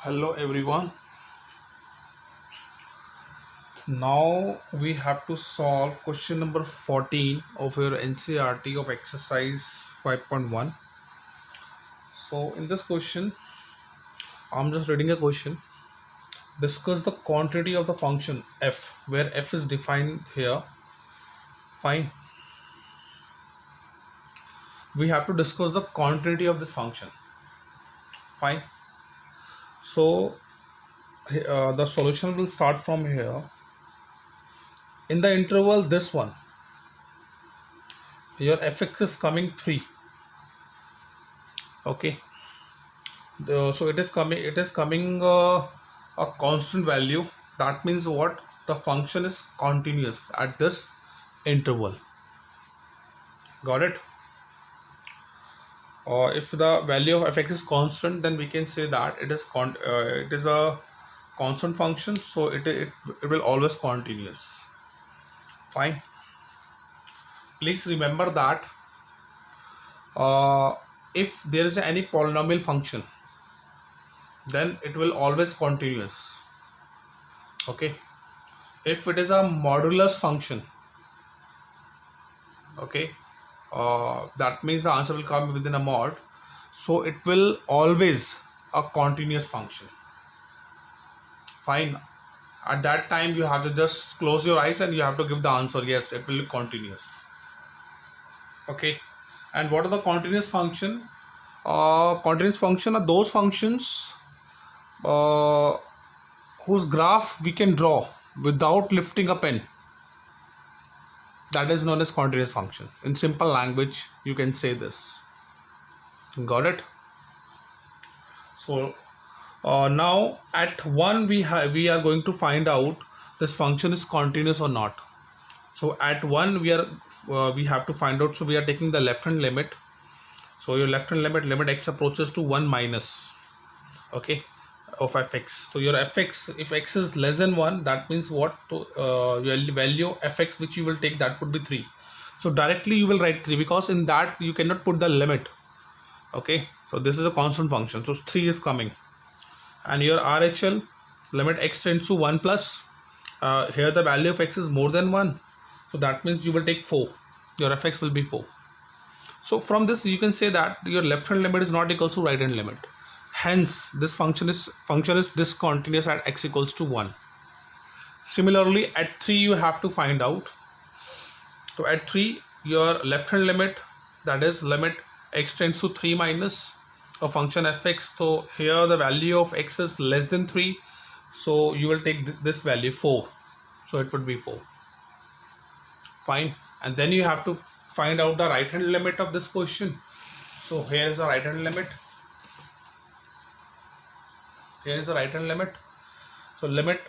Hello everyone. Now we have to solve question number 14 of your NCERT of exercise 5.1. So in this question, I'm just reading a question. Discuss the quantity of the function f, where f is defined here. Fine. We have to discuss the quantity of this function. Fine. So the solution will start from here. In the interval this one, your fx is coming 3. Okay. So it is coming a constant value. That means what? The function is continuous at this interval. Got it? Or if the value of fx is constant, then we can say that it is a constant function, so it will always continuous. Fine. Please remember that if there is any polynomial function, then it will always continuous. Okay. If it is a modulus function, okay, that means the answer will come within a mod, so it will always a continuous function. Fine. At that time you have to just close your eyes and you have to give the answer, yes, it will be continuous. Okay. And what are the continuous function? Continuous function are those functions whose graph we can draw without lifting a pen. That is known as continuous function. In simple language, you can say this. Got it? So now at 1 we are going to find out this function is continuous or not. So at 1 we have to find out. So we are taking the left hand limit. So your left hand limit x approaches to 1 minus, okay, of fx. So your fx, if x is less than 1, that means what? Your value fx which you will take, that would be 3. So directly you will write 3 because in that you cannot put the limit. Okay, so this is a constant function, so 3 is coming. And your RHL, limit x tends to 1 plus, here the value of x is more than 1, so that means you will take 4. Your fx will be 4. So from this you can say that your left hand limit is not equal to right hand limit. Hence this function is discontinuous at x equals to 1. Similarly at 3 you have to find out. So at 3 your left hand limit, that is limit x tends to 3 minus a function fx. So here the value of x is less than 3, so you will take this value 4, so it would be 4. Fine. And then you have to find out the right hand limit of this question. So here is the right hand limit. Here is the right hand limit. So limit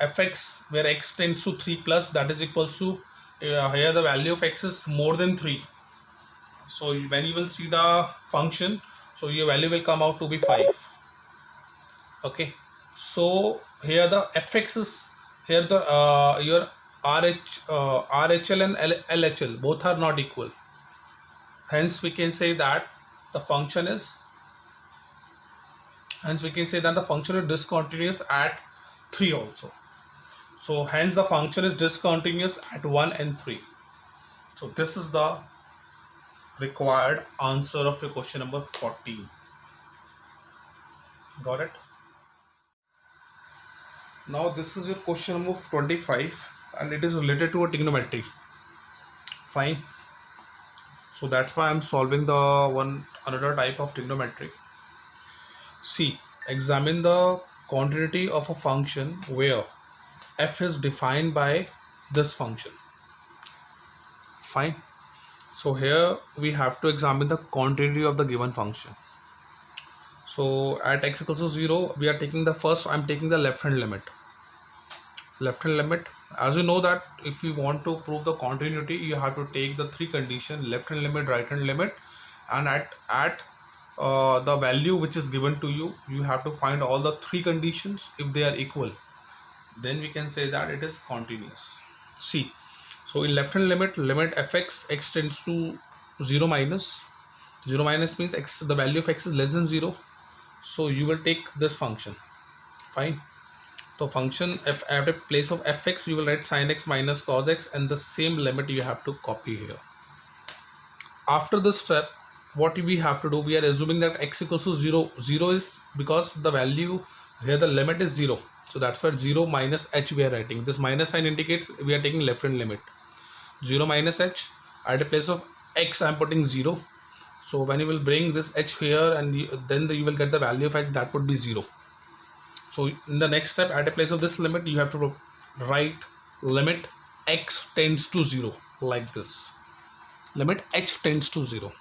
fx where x tends to 3 plus, that is equals to here the value of x is more than 3. So when you will see the function, so your value will come out to be 5. Okay. So here the fx is, here the your RHL and LHL both are not equal. Hence we can say that the function is discontinuous at 3 also. So hence the function is discontinuous at 1 and 3. So this is the required answer of your question number 14. Got it? Now this is your question number 25 and it is related to a trigonometry. Fine. So that's why I'm solving the another type of trigonometry. See, examine the quantity of a function where f is defined by this function. Fine. So here we have to examine the quantity of the given function. So at x equals to 0, we are taking the first, I'm taking the left hand limit. Left hand limit, as you know that if you want to prove the continuity, you have to take the 3 conditions: left hand limit, right hand limit, and at the value which is given to you, you have to find all the 3 conditions. If they are equal, then we can say that it is continuous. See, so in left hand limit fx, x tends to 0 minus. 0 minus means x, the value of x is less than 0. So you will take this function. Fine. So function f at a place of fx you will write sin x minus cos x, and the same limit you have to copy here. After this step, what we have to do, we are assuming that x equals to 0. 0 is because the value here, the limit is 0. So that's why 0 minus h we are writing. This minus sign indicates we are taking left hand limit. 0 minus h, at a place of x I am putting 0. So when you will bring this h here and then you will get the value of h, that would be 0. So in the next step, at a place of this limit, you have to write limit x tends to 0 like this. Limit h tends to 0,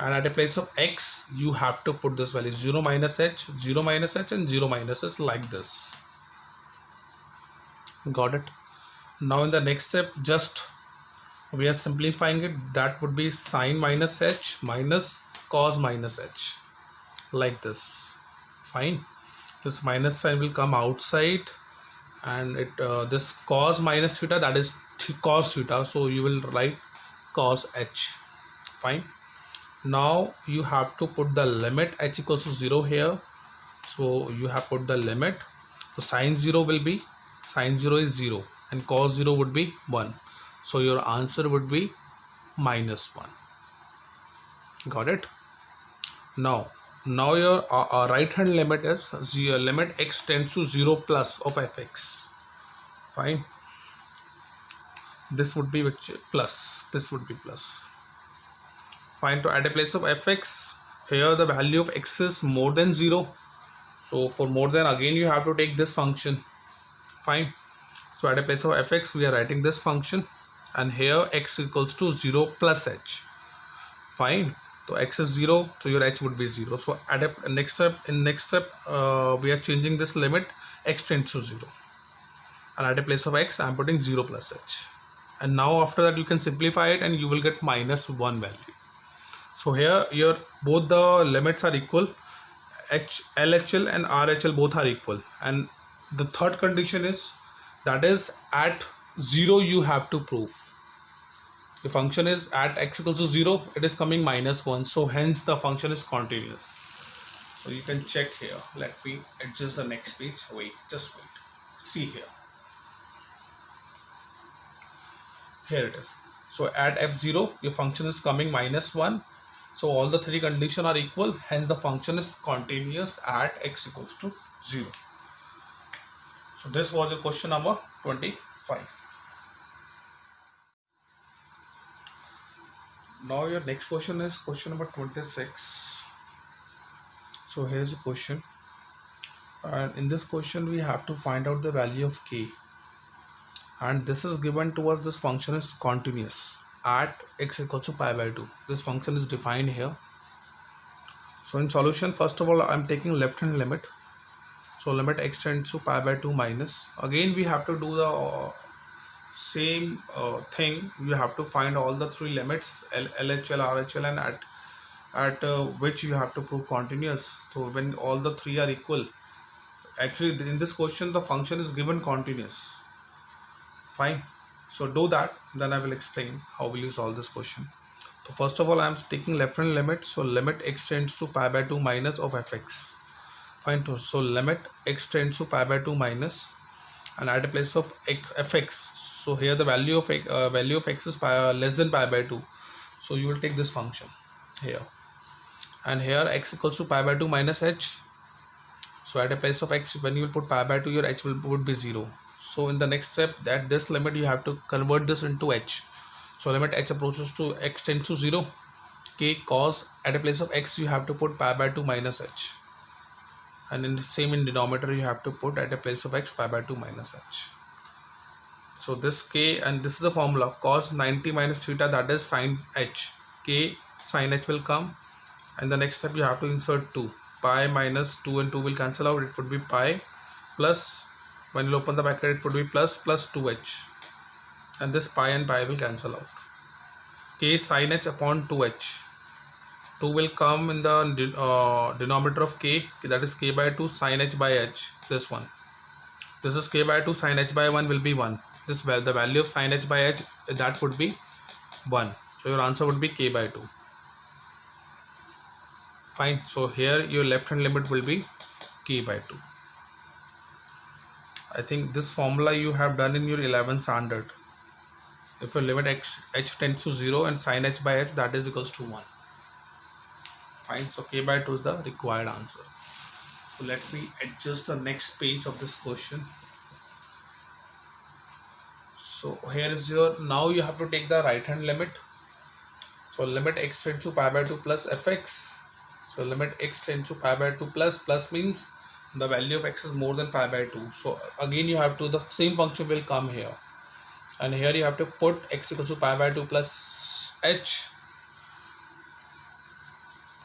and at a place of x you have to put this value 0 minus h, 0 minus h, and 0 minus h like this. Got it? Now in the next step, just we are simplifying it. That would be sin minus h minus cos minus h like this. Fine. This minus sign will come outside, and it this cos minus theta, that is cos theta, so you will write cos h. Fine. Now you have to put the limit h equals to 0 here. So you have put the limit. So sin 0 will be, sin 0 is 0 and cos 0 would be 1. So your answer would be minus 1. Got it? Now your right hand limit is limit x tends to 0 plus of fx. Fine. This would be which plus, this would be plus. Fine. To at a place of fx, here the value of x is more than 0. So for more than, again you have to take this function. Fine. So at a place of fx we are writing this function, and here x equals to 0 plus h. Fine. So x is 0, so your h would be 0. So at a next step, we are changing this limit x tends to 0, and at a place of x I am putting 0 plus h. And now after that you can simplify it and you will get minus 1 value. So here your both the limits are equal, LHL and RHL both are equal, and the third condition is, that is at 0 you have to prove. The function is at x equals to 0, it is coming minus 1, so hence the function is continuous. So you can check here. Let me adjust the next page. Wait, just wait. See here. Here it is. So at f0 your function is coming minus 1. So all the three conditions are equal, hence the function is continuous at x equals to 0. So this was your question number 25. Now your next question is question number 26. So here is a question, and in this question we have to find out the value of k, and this is given to us. This function is continuous at x equals to pi by 2. This function is defined here. So in solution, first of all I am taking left hand limit. So limit x tends to pi by 2 minus, again we have to do the same thing. You have to find all the three limits, LHL, RHL, and at which you have to prove continuous. So when all the three are equal, actually in this question the function is given continuous. Fine. So do that, then I will explain how will you solve this question. So first of all I am taking left hand limit. So limit x tends to pi by 2 minus of fx. Fine. So limit x tends to pi by 2 minus, and at a place of fx, so here the value of x is less than pi by 2. So you will take this function here, and here x equals to pi by 2 minus h. So at a place of x, when you will put pi by 2, your h would be 0. So in the next step, at this limit you have to convert this into h. So limit h approaches to x tends to 0, k cos, at a place of x you have to put pi by 2 minus h, and in the same in denominator you have to put at a place of x pi by 2 minus h. So this k, and this is the formula, cos 90 minus theta, that is sin h. K sin h will come, and the next step you have to insert 2. Pi minus 2 and 2 will cancel out. It would be pi plus, when you open the bracket it would be plus 2h, and this pi and pi will cancel out. K sin h upon 2h. 2 will come in the denominator of k, that is k by 2 sin h by h. This one. This is k by 2 sin h by 1 will be 1. The value of sin h by h, that would be 1. So your answer would be k by 2. Fine. So here your left hand limit will be k by 2. I think this formula you have done in your 11th standard. If your limit h tends to 0 and sin h by h, that is equals to 1. Fine, so k by 2 is the required answer. So let me adjust the next page of this question. So here is your, now you have to take the right hand limit. So limit x tends to pi by 2 plus fx. So limit x tends to pi by 2 plus means the value of x is more than pi by 2. So again you have to, the same function will come here. And here you have to put x equals to pi by 2 plus h.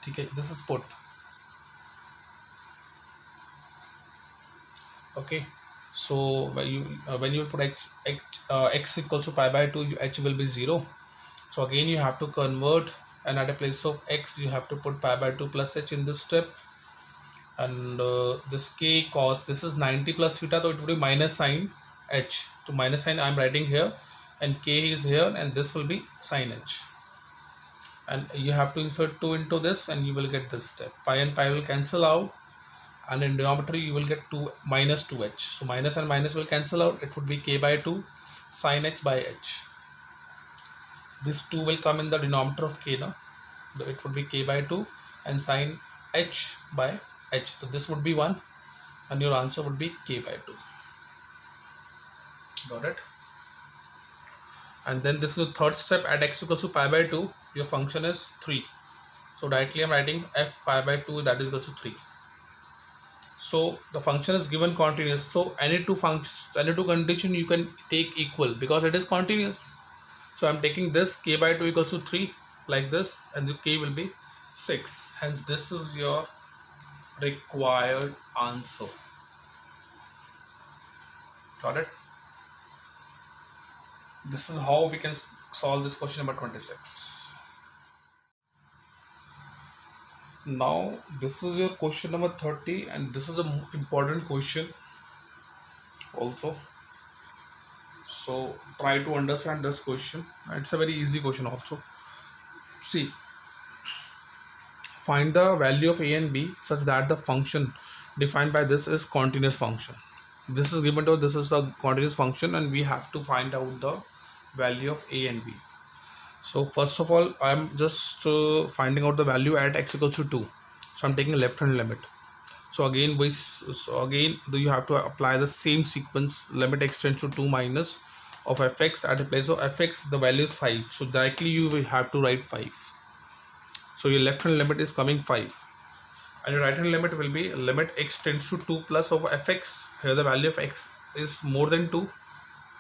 Okay, this is put. Okay, so when you put x equals to pi by 2, h will be 0. So again you have to convert, and at a place of x you have to put pi by 2 plus h in this step. And this k cos, this is 90 plus theta, so it will be minus sine h. To minus sign I am writing here, and k is here, and this will be sine h. And you have to insert 2 into this, and you will get this step. Pi and pi will cancel out, and in denominator you will get 2 minus 2h. So minus and minus will cancel out. It would be k by 2 sine h by h. This 2 will come in the denominator of k now. So it would be k by 2 and sine h by h. So this would be 1, and your answer would be k by 2. Got it? And then this is the third step. At x equals to pi by 2, your function is 3. So directly I am writing f pi by 2, that is equals to 3. So the function is given continuous. So any two functions, any two condition you can take equal because it is continuous. So I am taking this k by 2 equals to 3 like this, and the k will be 6. Hence this is your required answer. Got it? This is how we can solve this question number 26. Now this is your question number 30, and this is an important question also. So try to understand this question. It's a very easy question also. See, find the value of a and b such that the function defined by this is continuous function. This is given to us, this is a continuous function, and we have to find out the value of a and b. So first of all, I am just finding out the value at x equals to 2. So I'm taking left hand limit. So again you have to apply the same sequence. Limit x tends to 2 minus of fx. At a place of fx, the value is 5. So directly you will have to write 5. So your left hand limit is coming 5. And your right hand limit will be limit x tends to 2 plus of fx. Here the value of x is more than 2.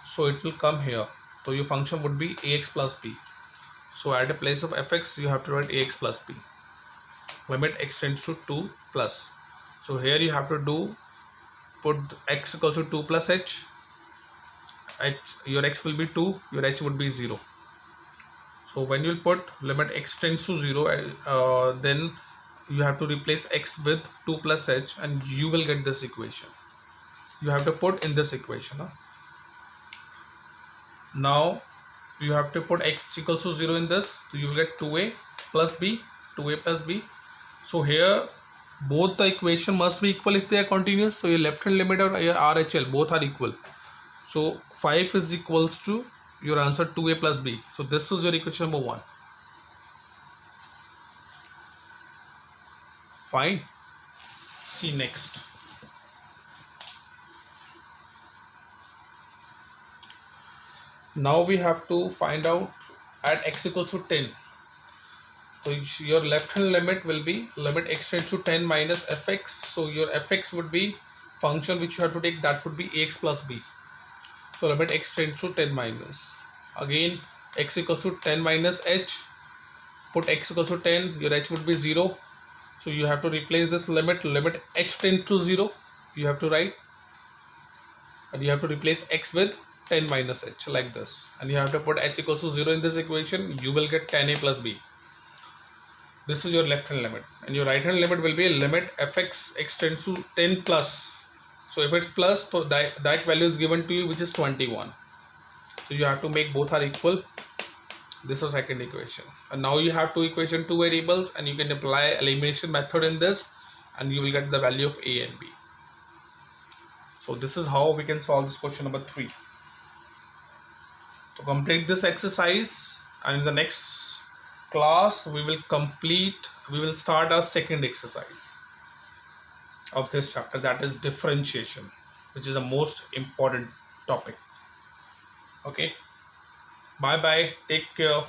So it will come here. So your function would be ax plus b. So at a place of fx, you have to write ax plus b. Limit x tends to 2 plus. So here you have to put x equals to 2 plus h. Your x will be 2, your h would be 0. So when you put limit x tends to 0, then you have to replace x with 2 plus h, and you will get this equation. You have to put in this equation. Now you have to put x equals to 0 in this, so you will get 2a plus b, 2a plus b. So here both the equation must be equal if they are continuous. So your left hand limit or your RHL both are equal. So 5 is equals to your answer 2a plus b. So this is your equation number 1. Fine. See next. Now we have to find out at x equals to 10. So your left hand limit will be limit x tends to 10 minus fx. So your fx would be function which you have to take, that would be ax plus b. So limit x tends to 10 minus. Again x equals to 10 minus h. Put x equals to 10, your h would be 0. So you have to replace this limit h tends to 0. You have to write, and you have to replace x with 10 minus h like this, and you have to put h equals to 0 in this equation. You will get 10a plus b. This is your left hand limit, and your right hand limit will be limit fx x tends to 10 plus. So if it's plus, so that value is given to you, which is 21. So you have to make both are equal. This is second equation, and now you have two variables, and you can apply elimination method in this, and you will get the value of a and b. So this is how we can solve this question number 3. To complete this exercise, and in the next class we will start our second exercise of this chapter, that is differentiation, which is the most important topic. Okay, bye bye, take care.